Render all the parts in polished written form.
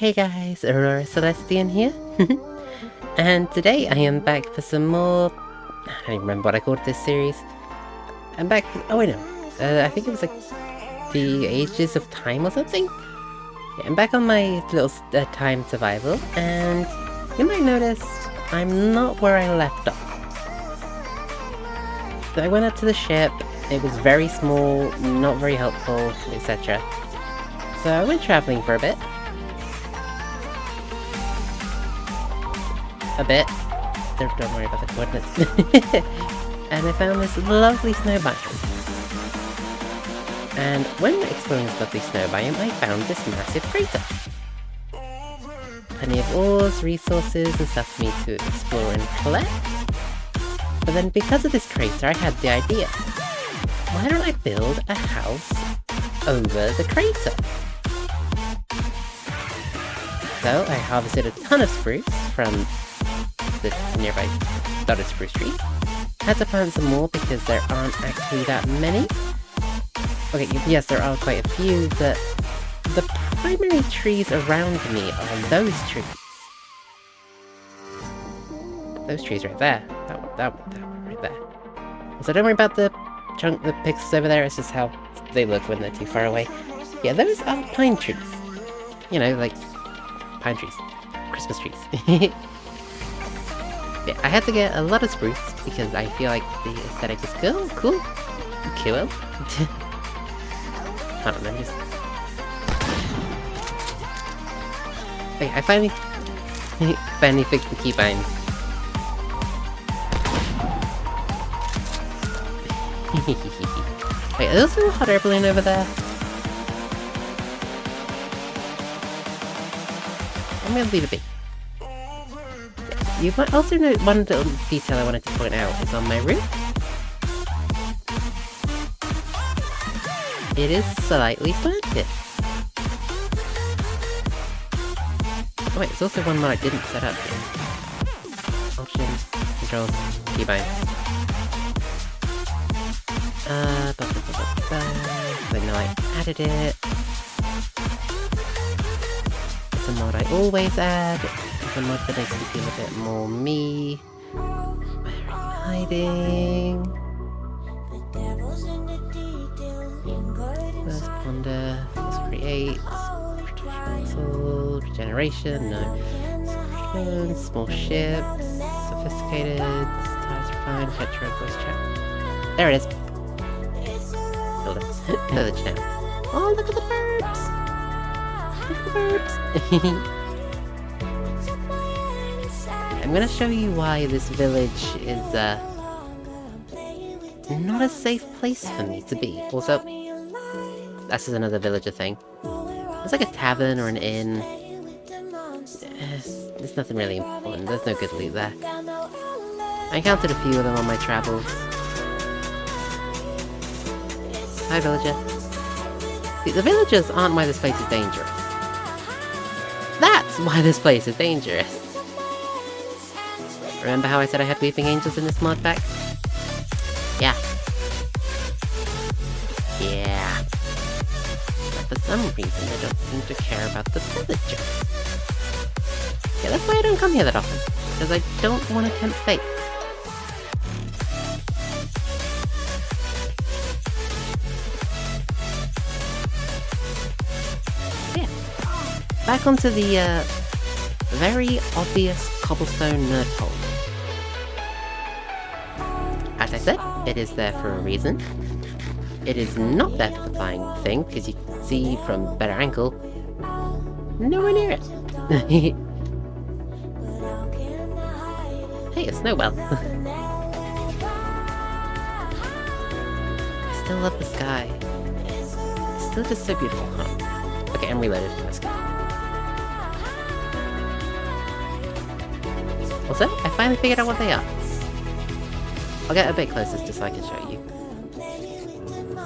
Hey guys, Aurora Celestian here, and today I am back for some more. I don't even remember what I called this series. I'm back. Oh wait, no. I think it was like the Ages of Time or something. Yeah, I'm back on my little time survival, and you might notice I'm not where I left off. So I went up to the ship. It was very small, not very helpful, etc. So I went traveling for a bit. Don't worry about the coordinates. And I found this lovely snow biome. And when exploring this lovely snow biome, I found this massive crater. Plenty of ores, resources, and stuff for me to explore and collect. But then because of this crater, I had the idea. Why don't I build a house over the crater? So I harvested a ton of spruce from the nearby dotted spruce trees. Had to plant some more because there aren't actually that many. Okay, yes, there are quite a few, but the primary trees around me are those trees. Those trees right there. That one right there. So don't worry about the chunk, the pixels over there, it's just how they look when they're too far away. Yeah, those are pine trees. You know, like pine trees. Christmas trees. Yeah, I had to get a lot of spruce because I feel like the aesthetic is cool. Cool. I don't know, just... Okay, I finally fixed the keybinds. Wait, are there still a hot air balloon over there? I'm gonna leave it be. You might also note one little detail I wanted to point out is on my roof. It is slightly slanted. Oh wait, there's also one more I didn't set up here. Options, controls, keybinds. I know I added it. It's a mod I always add. It's a mod that makes me feel a bit more me. Where are you hiding? First ponder, first create, regeneration, no. Small ships, sophisticated, styles refined, petro, voice chat. There it is. Village now. Oh, look at the birds! Look at the birds! I'm gonna show you why this village is, not a safe place for me to be. Also, that's just another villager thing. It's like a tavern or an inn. There's nothing really important. There's no good loot there. I encountered a few of them on my travels. Hi, villager. See, the villagers aren't why this place is dangerous. That's why this place is dangerous. Remember how I said I had weeping angels in this mod pack? Yeah. Yeah. But for some reason, they don't seem to care about the villagers. Yeah, that's why I don't come here that often. Because I don't want to tempt fate. Yeah. Back onto the, very obvious cobblestone nerd hole. As I said, it is there for a reason. It is not there for the flying thing, because you can see from a better angle, nowhere near it. Hey, a snow well. I still love the sky. It's still just so beautiful, huh? Okay, I'm reloaded. Let's go. Also, I finally figured out what they are. I'll get a bit closer just so I can show you.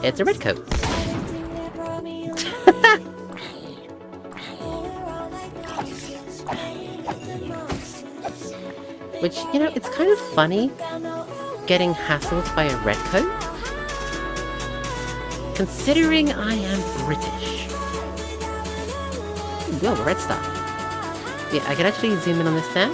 It's a red coat. Which, you know, it's kind of funny getting hassled by a red coat. Considering I am British. Ooh, red stuff. Yeah, I can actually zoom in on this now.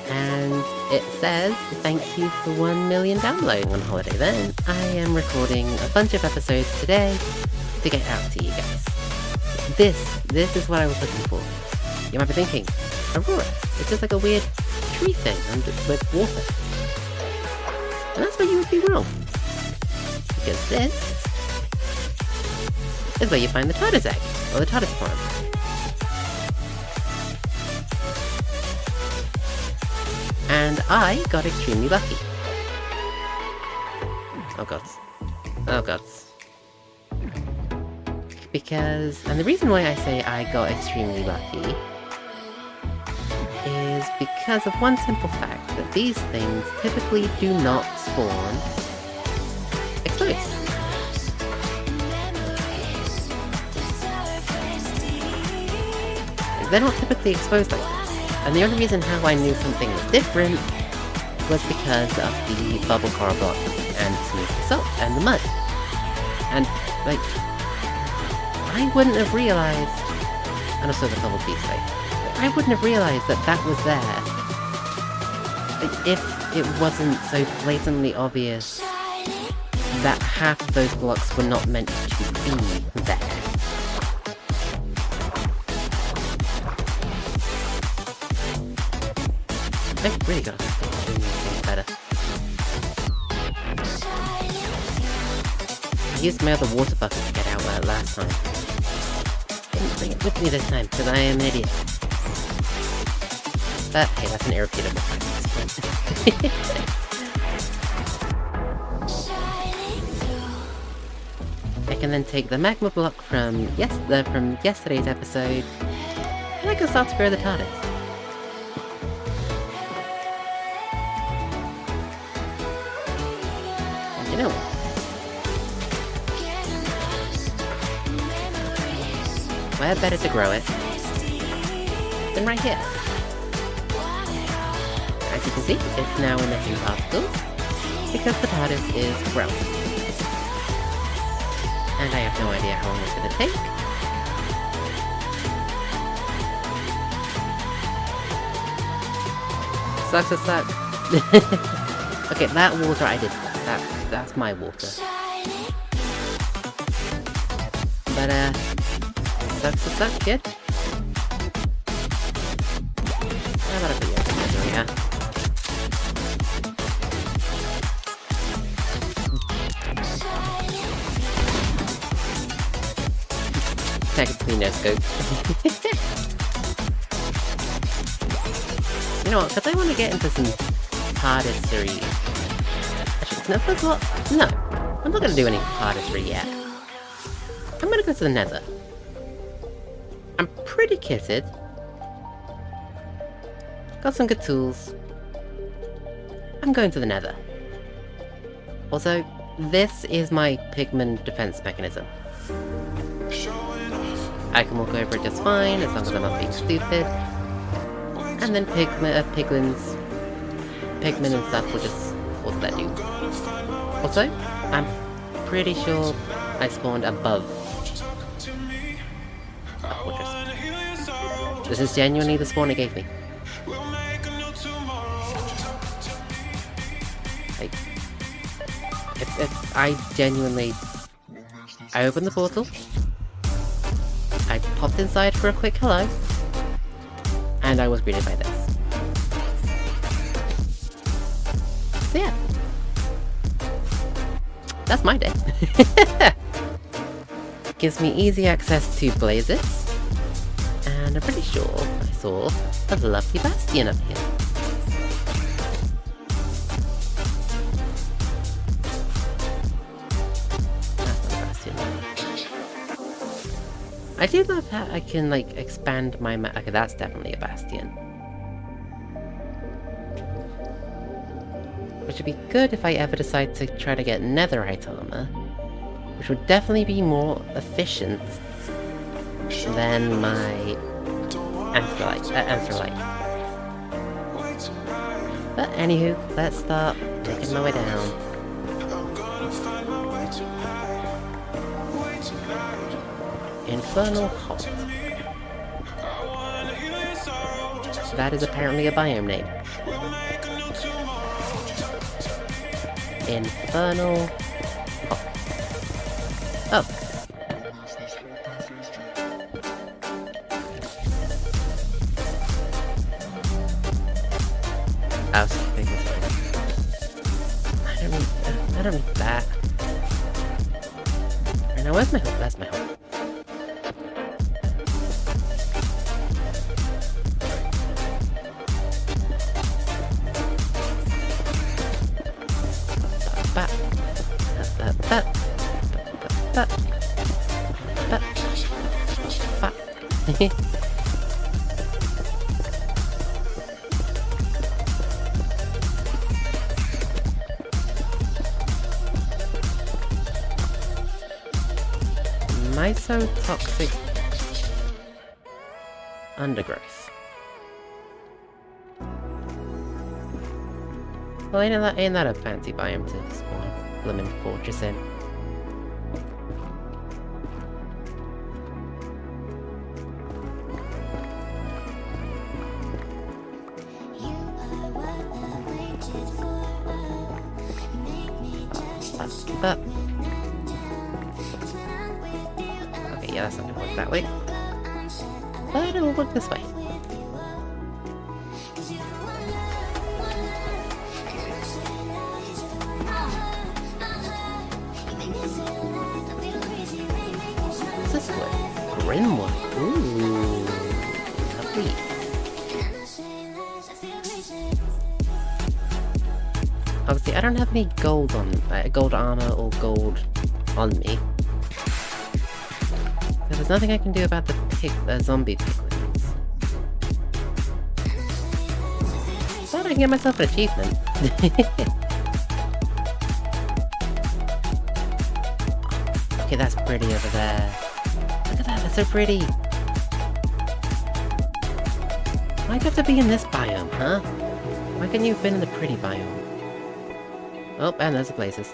And it says, thank you for 1 million downloading on holiday then. I am recording a bunch of episodes today to get out to you guys. This is what I was looking for. You might be thinking, Aurora, it's just like a weird tree thing with water. And that's where you would be wrong. Because this is where you find the TARDIS egg, or the TARDIS farm. And I got extremely lucky. Oh gods. Oh gods. And the reason why I say I got extremely lucky is because of one simple fact, that these things typically do not spawn exposed. They're not typically exposed like this. And the only reason how I knew something was different was because of the bubble coral blocks and smooth salt and the mud. And, like, I wouldn't have realized, and also the bubble beast, I wouldn't have realized that that was there if it wasn't so blatantly obvious that half of those blocks were not meant to be there. I've really got to start doing these things better. I used my other water bucket to get out last time. Didn't bring it with me this time, because I am an idiot. But hey, that's an irrefutable fact at this point. I can then take the magma block from yesterday's episode, and I can start to grow the TARDIS. And you know what? Where better to grow it than right here? As you can see, it's now emitting particles because the TARDIS is growing. And I have no idea how long it's going to take. Sucks to suck. Okay, that water I did. That's my water. But sucks to suck, kid. How about a video of misery, huh? Technically no scope. You know what, because I want to get into some TARDIS series. Actually, no, first of all, no. I'm not going to do any TARDIS yet. I'm going to go to the Nether. I'm pretty kitted. Got some good tools. I'm going to the Nether. Also, this is my pigment defense mechanism. I can walk over it just fine, as long as I'm not being stupid. And then pigment and stuff will just fall to that dude. Also, I'm pretty sure I spawned above fortress. This is genuinely the spawn it gave me. Like, I opened the portal, I popped inside for a quick hello, and I was greeted by this. So yeah. That's my day. Gives me easy access to blazes, and I'm pretty sure I saw a lovely bastion up here. That's not a bastion. I do love how I can, like, expand my map. Okay, that's definitely a bastion. Which would be good if I ever decide to try to get netherite armor, which would definitely be more efficient than my anthrolite. But anywho, let's start making my way down. Infernal Hot. that is apparently a biome name. Infernal... Oh. Oh, something this way. I don't need that. Now where's my hook? That's my hook. Mycotoxic undergrowth. Well, ain't that a fancy biome to spawn Lemon Fortress in? But okay, yeah, that's not gonna work that way. But it'll work this way. What's this one? Grimwood. Ooh, lovely. Obviously, I don't have any gold on, gold armor or gold on me. So there's nothing I can do about the zombie piglins. But I can get myself an achievement. Okay, that's pretty over there. Look at that, that's so pretty. Why'd you have to be in this biome, huh? Why couldn't you have been in the pretty biome? Oh, and there's the places.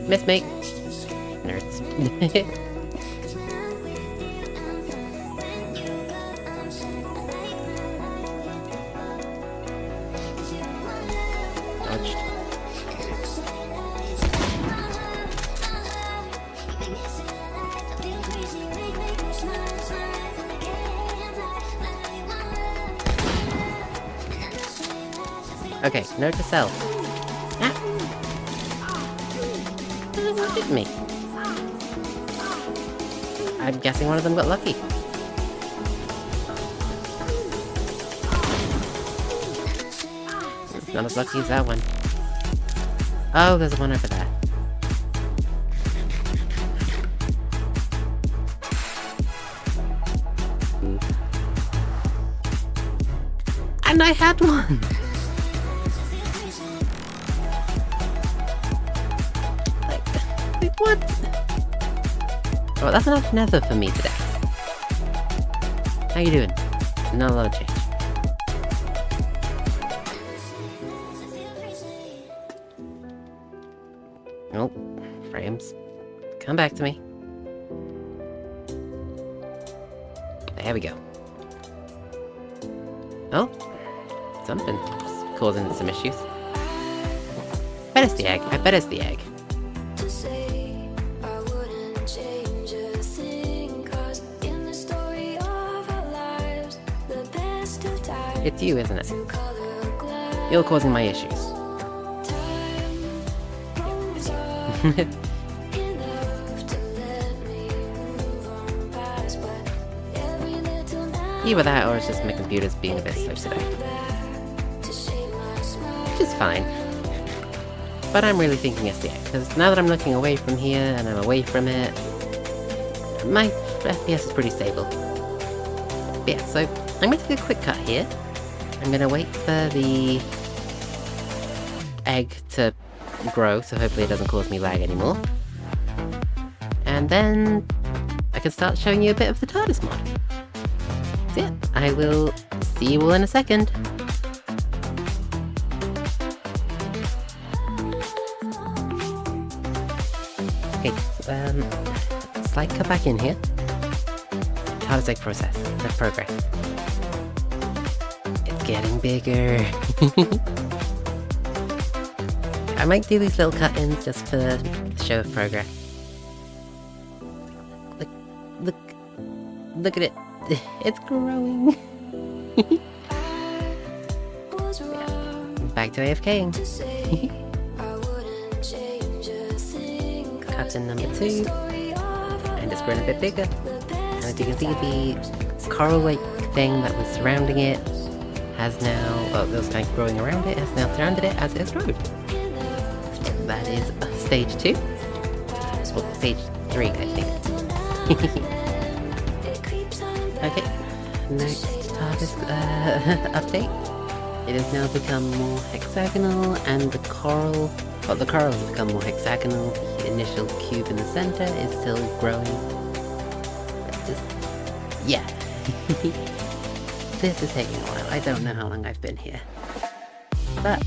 Miss me! Nerds. Dodged. Okay, note to self. Ah! What hit me? I'm guessing one of them got lucky. Not as lucky as that one. Oh, there's one over there. And I had one! What? Oh, that's enough nether for me today. How you doing? Not a lot of change. Oh, frames. Come back to me. There we go. Oh, something's causing some issues. Bet it's the egg. I bet it's the egg. It's you, isn't it? You're causing my issues. Either that or it's just my computer's being a bit slow today. Which is fine. But I'm really thinking it's the egg, because now that I'm looking away from here and I'm away from it, my FPS is pretty stable. But yeah, so I'm going to take a quick cut here. I'm going to wait for the egg to grow, so hopefully it doesn't cause me lag anymore. And then I can start showing you a bit of the TARDIS mod. So yeah, I will see you all in a second. Okay, slight cut back in here. TARDIS egg process, the progress. It's getting bigger. I might do these little cut-ins just for the show of progress. Look at it. It's growing. Back to AFKing. Cut-in number 2. And it's grown a bit bigger. And as you can see, the coral-like thing that was surrounding it has now, that was kind of growing around it, has now surrounded it as it has grown. That is stage 2. Well, stage 3, I think. Okay, next TARDIS update. It has now become more hexagonal, and the coral has become more hexagonal. The initial cube in the center is still growing. It's just, yeah. This is taking a while. I don't know how long I've been here. But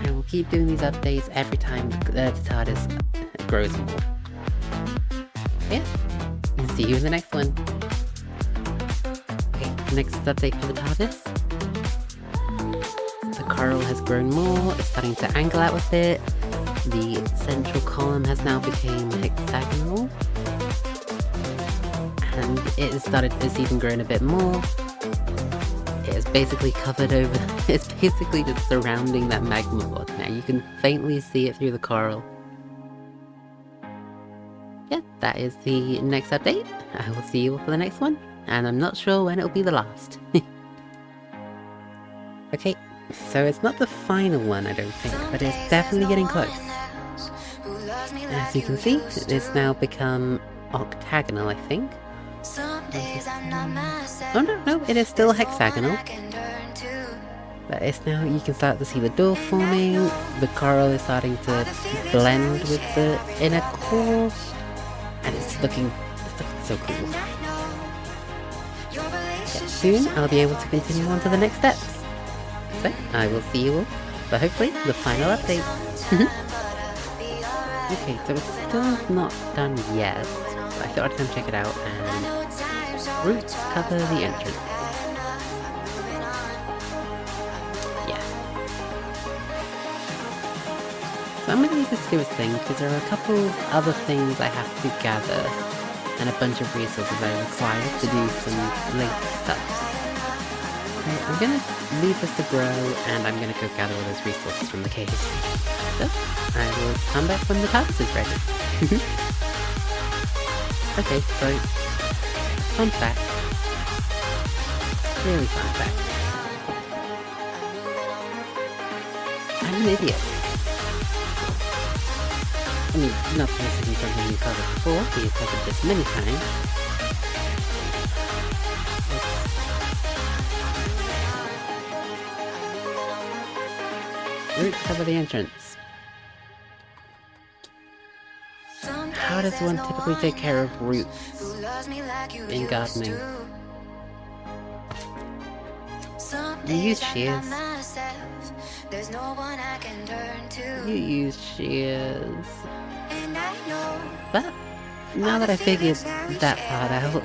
I will keep doing these updates every time the TARDIS grows more. Yeah. See you in the next one. Okay, next update for the TARDIS. The coral has grown more, it's starting to angle out with it. The central column has now become hexagonal. And it's even grown a bit more. It is basically covered over, it's basically just surrounding that magma pod now. You can faintly see it through the coral. Yeah, that is the next update. I will see you all for the next one, and I'm not sure when it'll be the last. Okay, so it's not the final one, I don't think, but it's definitely getting close. As you can see, it's now become octagonal, I think. Oh no, it is still hexagonal. But it's now, you can start to see the door forming, the coral is starting to blend with the inner core, and it's looking so cool. Yeah, soon I'll be able to continue on to the next steps. So, I will see you all, but hopefully the final update. Okay, so it's still not done yet, but I thought I'd come check it out, and roots cover the entrance. Yeah. So I'm gonna leave this do its thing, because there are a couple other things I have to gather, and a bunch of resources I require to do some later stuff. Okay, I'm gonna leave this to grow, and I'm gonna go gather all those resources from the caves. So, I will come back when the TARDIS is ready. Okay, so, fun fact. Really fun fact. I'm an idiot. I mean, not necessarily something you've covered before, but you've covered this many times. Roots cover the entrance. How does one typically take care of roots in gardening? You use shears. You use shears. But now that I figured that part out,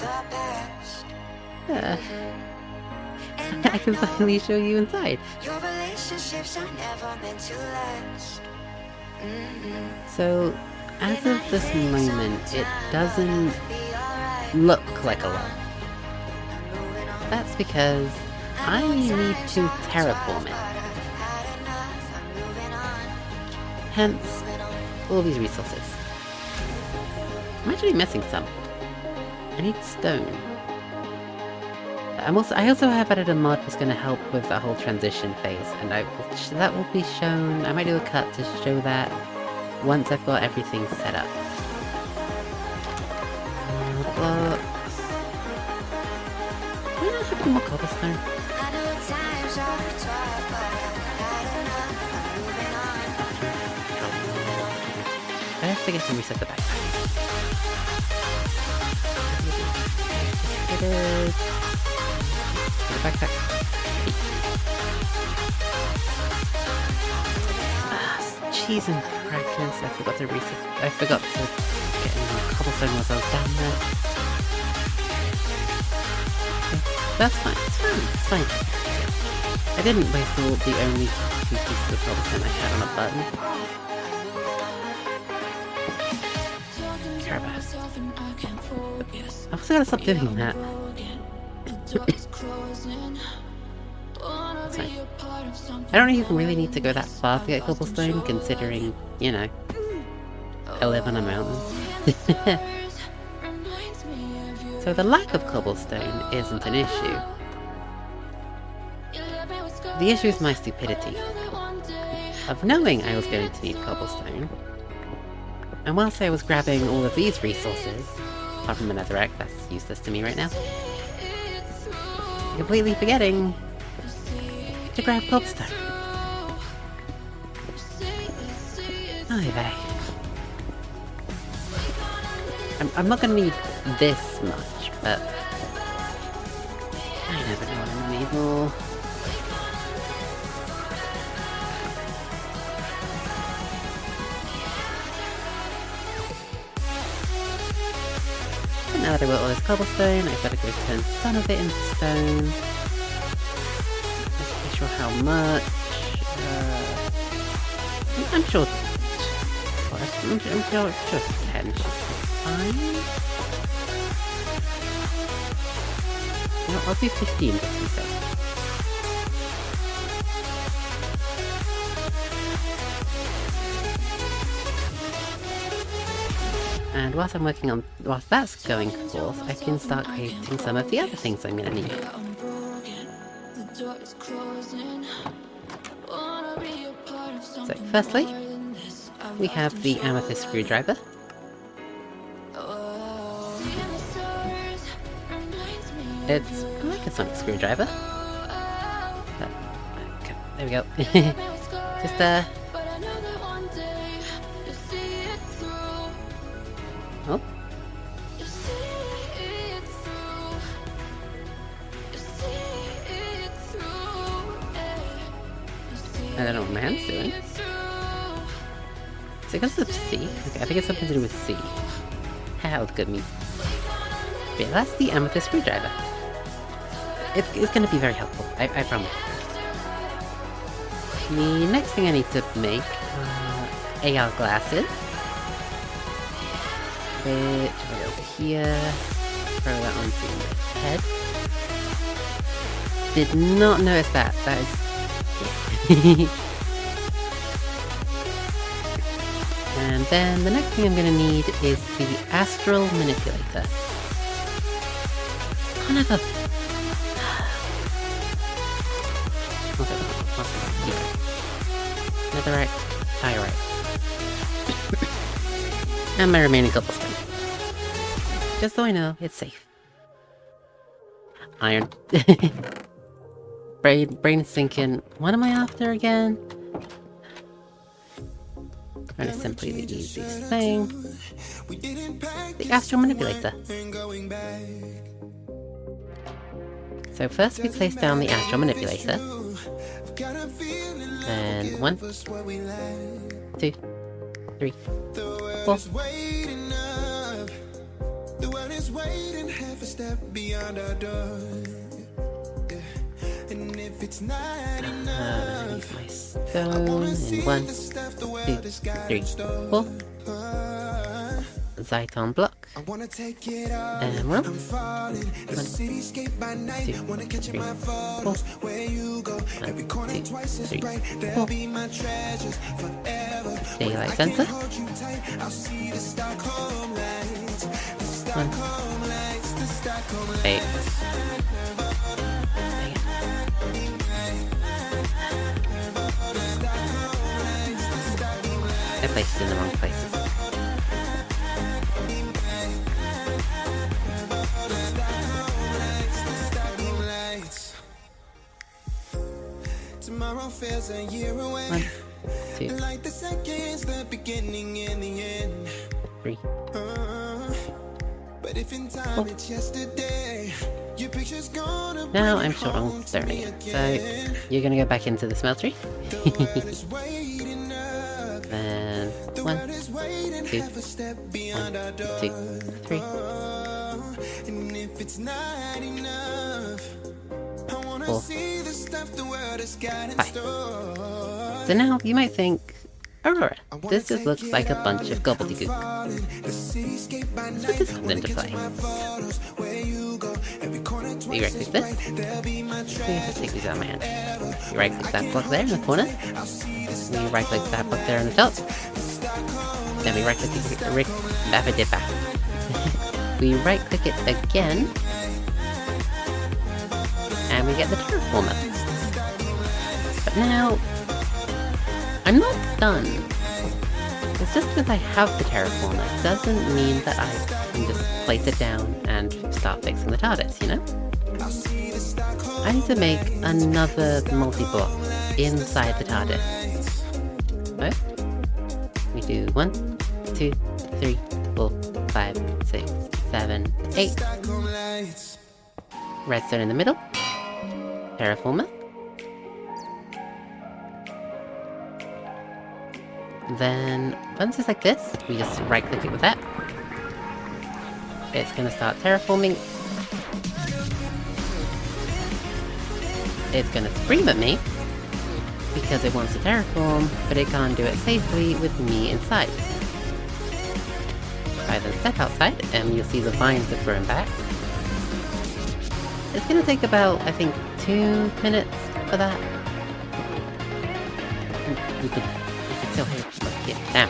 I can finally show you inside. So, as of this moment, it doesn't look like a lot. That's because I need to terraform it. Hence, all these resources. I'm actually missing some. I need stone. I also have added a mod that's going to help with that whole transition phase, and that will be shown. I might do a cut to show that once I've got everything set up. Blocks. Do I not have any more cobblestone? I have to get to reset the backpack. It is. The backpack. Cheese and crackers. I forgot to reset. I forgot to get any more cobblestone while I was down there. That's fine. It's fine. It's fine. I didn't waste all the only 2 pieces of cobblestone I had on a button. Caravan. I also gotta stop doing that. Sorry. I don't even really need to go that far to get cobblestone, considering, you know, I live on a mountain. So the lack of cobblestone isn't an issue. The issue is my stupidity of knowing I was going to need cobblestone. And whilst I was grabbing all of these resources, apart from a netherrack, that's useless to me right now, completely forgetting to grab cobblestone. Oh, vey. I'm not gonna need this much, but I never know when I need more. But now that I got all this cobblestone, I better go turn some of it into stone. Just be sure how much. I'm sure. I'm sure 10 should be fine. No, I'll do 15 just to be safe. And whilst that's going forth, I can start creating some of the other things I'm gonna need. So, firstly, we have the amethyst screwdriver. It's like a sonic screwdriver. But, okay, there we go. Just, oh. I don't know what my hand's doing. Is it because of C? Okay, I think it's something to do with C. How good me. But yeah, that's the amethyst screwdriver. It's gonna be very helpful, I promise. The next thing I need to make are AR glasses. Which I'll go over here. Throw that onto my head. Did not notice that. That is... And then the next thing I'm gonna need is the astral manipulator. Kind of a... Netherrack, Tyrite. And my remaining cobblestone. Just so I know, it's safe. Iron. Brain sinking. What am I after again? Very simply the easiest thing. The astral manipulator. So first we place down the astral manipulator. And 1, 2, 3, 4. Leave my stone in 1, 2, 3, 4. Zyton block. And 1, 2, 3, 4. 1, 2, 3, 4. Daylight sensor. 1. Wait. I placed it in the wrong places. Tomorrow feels a year away. 1, 2, like the seconds, the beginning and the end. 3. But if in time it's yesterday, your picture's gonna now I'm short on 30. So you're gonna go back into the smeltery. And 1, 2, 1, 2, 3. And if it's not enough, for. Hi. So now you might think, Aurora, this just looks like a bunch of gobbledygook. So this comes into play. We right click this. Let me just take these out of my hand. We right click that block there in the corner. We right click that block there on the top. Then we right click we right click it again. And we get the terraformer. But now, I'm not done. It's just because I have the terraformer doesn't mean that I can just place it down and start fixing the TARDIS, you know? I need to make another multi-block inside the TARDIS. So, we do 1, 2, 3, 4, 5, 6, 7, 8. Redstone in the middle. Terraformer. Then, once it's like this, we just right click it with that. It's gonna start terraforming. It's gonna scream at me because it wants to terraform, but it can't do it safely with me inside. If I then step outside, and you'll see the vines have grown back. It's gonna take about, I think, 2 minutes for that. You could still hear it. Yeah, damn.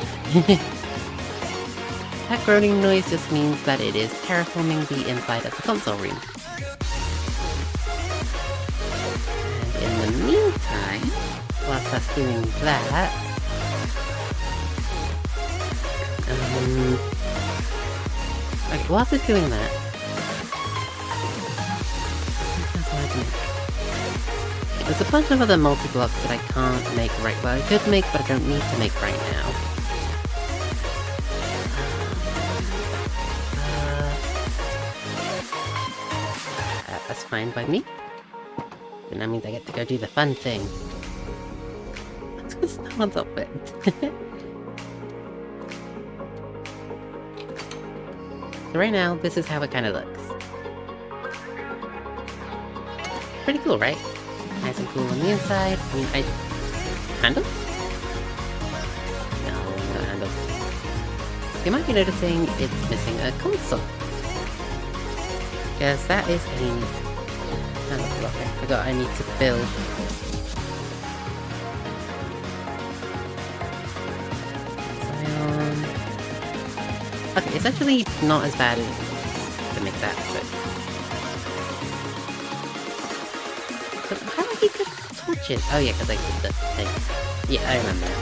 That groaning noise just means that it is terraforming the inside of the console room. And in the meantime, whilst that's doing that, okay, whilst it's doing that, there's a bunch of other multi-blocks that I can't make right. Well, I could make, but I don't need to make right now. That's fine by me. And that means I get to go do the fun thing. That's because no one's up it. So right now, this is how it kind of looks. Pretty cool, right? Nice and cool on the inside. I mean, handle? No, no handle. You might be noticing it's missing a console. Because that is a handle block I forgot I need to build. Zion. Okay, it's actually not as bad as to make that, but how did he get torches? Oh yeah, because I did the thing. Yeah, I remember now.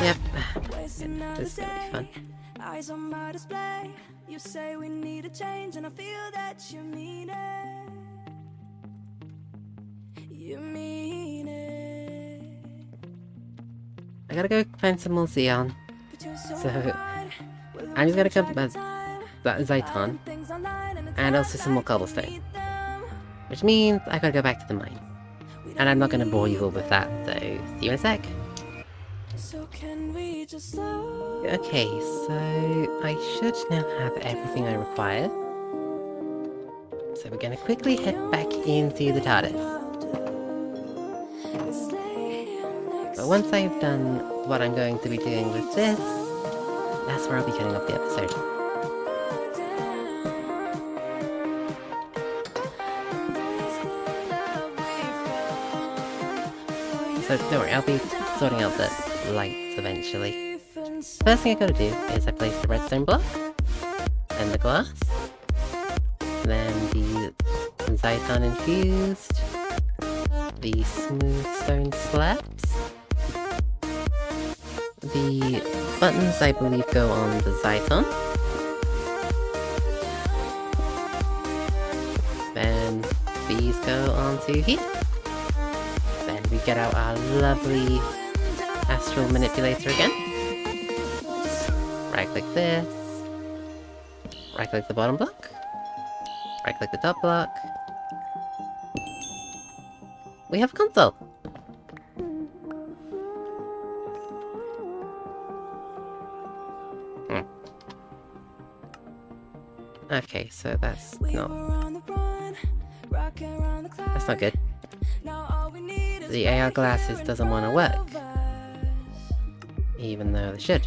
Yep. This is gonna be fun. Eyes on my display. You say we need a change, and I feel that you mean it. You mean it. I gotta go find some more Xeon. So I'm just gonna come that Zyton and also some more cobblestone. Which means I gotta go back to the mine. And I'm not gonna bore you all with that, so see you in a sec. Okay, so I should now have everything I require. So we're gonna quickly head back into the TARDIS. But once I've done what I'm going to be doing with this, that's where I'll be cutting off the episode. So don't worry, I'll be sorting out the lights eventually. First thing I gotta do is I place the redstone block, then the glass, then the Zyton infused, the smooth stone slabs, the buttons I believe go on the Zyton, then these go onto here. Then we get out our lovely astral manipulator again. Right-click this. Right-click the bottom block. Right-click the top block. We have a console! Okay, so that's not good. The AR glasses doesn't want to work. Even though they should.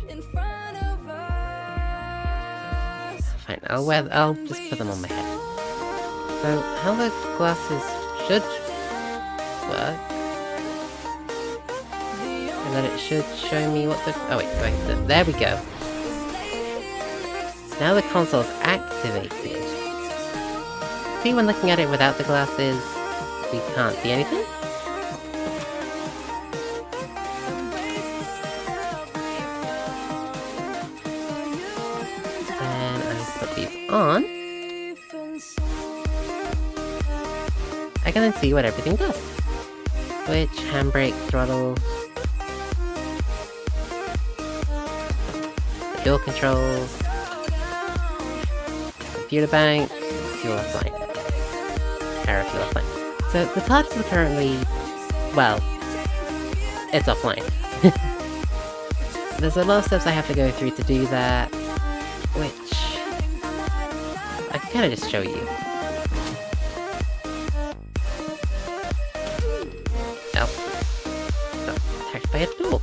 Fine, I'll just put them on my head. So, how the glasses should work? And that it should show me what the... Oh wait, there we go. Now the console's activated. See, when looking at it without the glasses, we can't see anything? And I put these on. I can then see what everything does. Switch, handbrake, throttle, the door controls, computer bank, fuel offline. Error fuel offline. So the TARDIS is currently, well, it's offline. There's a lot of steps I have to go through to do that, which I can kind of just show you. Oh, got attacked by a door.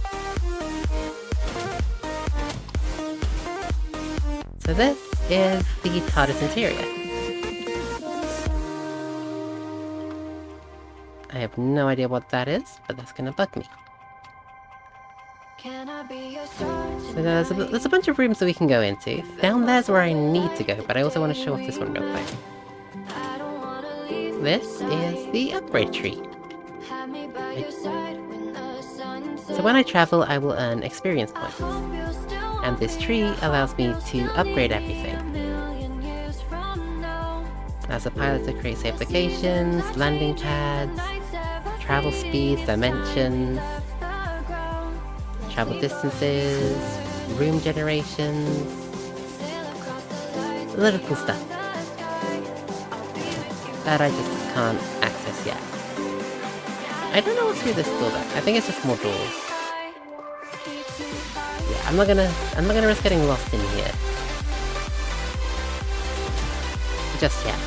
So this is the TARDIS interior. I have no idea what that is, but that's gonna bug me. So there's a bunch of rooms that we can go into. Down there's where I need to go, but I also want to show off this one real quick. This is the upgrade tree. So when I travel, I will earn experience points. And this tree allows me to upgrade everything. As a pilot to create safe locations, landing pads, travel speeds, dimensions, travel distances, room generations, a lot of cool stuff that I just can't access yet. I don't know what's through this door though. I think it's just more doors. Yeah, I'm not gonna risk getting lost in here. Just yet.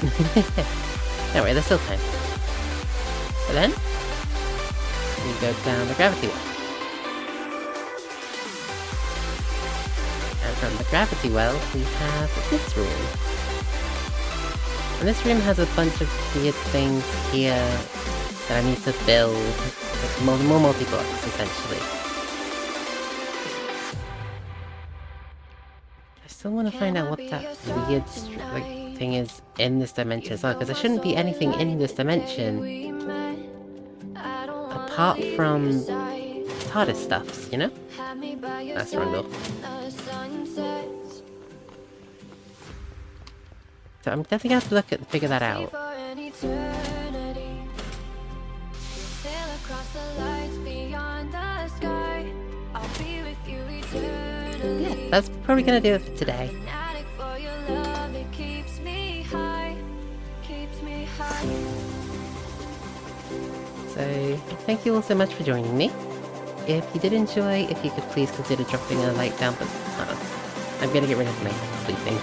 Don't worry, there's still time. So then, we go down the gravity well. And from the gravity well, we have this room. And this room has a bunch of weird things here that I need to build. Like more multi-blocks, essentially. I still want to find out what that weird thing is in this dimension as well, because there shouldn't be anything in this dimension apart from TARDIS stuffs, you know? That's wrong though. So I'm definitely gonna have to figure that out. Yeah, that's probably gonna do it for today. So, thank you all so much for joining me. If you did enjoy, if you could please consider dropping a like down below. Hold on. I'm gonna get rid of my bleeping.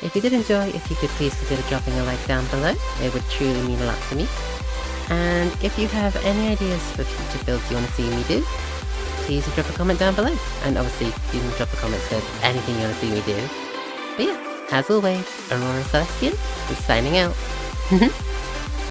If you did enjoy, if you could please consider dropping a like down below. It would truly mean a lot to me. And if you have any ideas for future builds you want to see me do, please drop a comment down below. And obviously, you can drop a comment to anything you want to see me do. But yeah, as always, Aurora Celestian is signing out.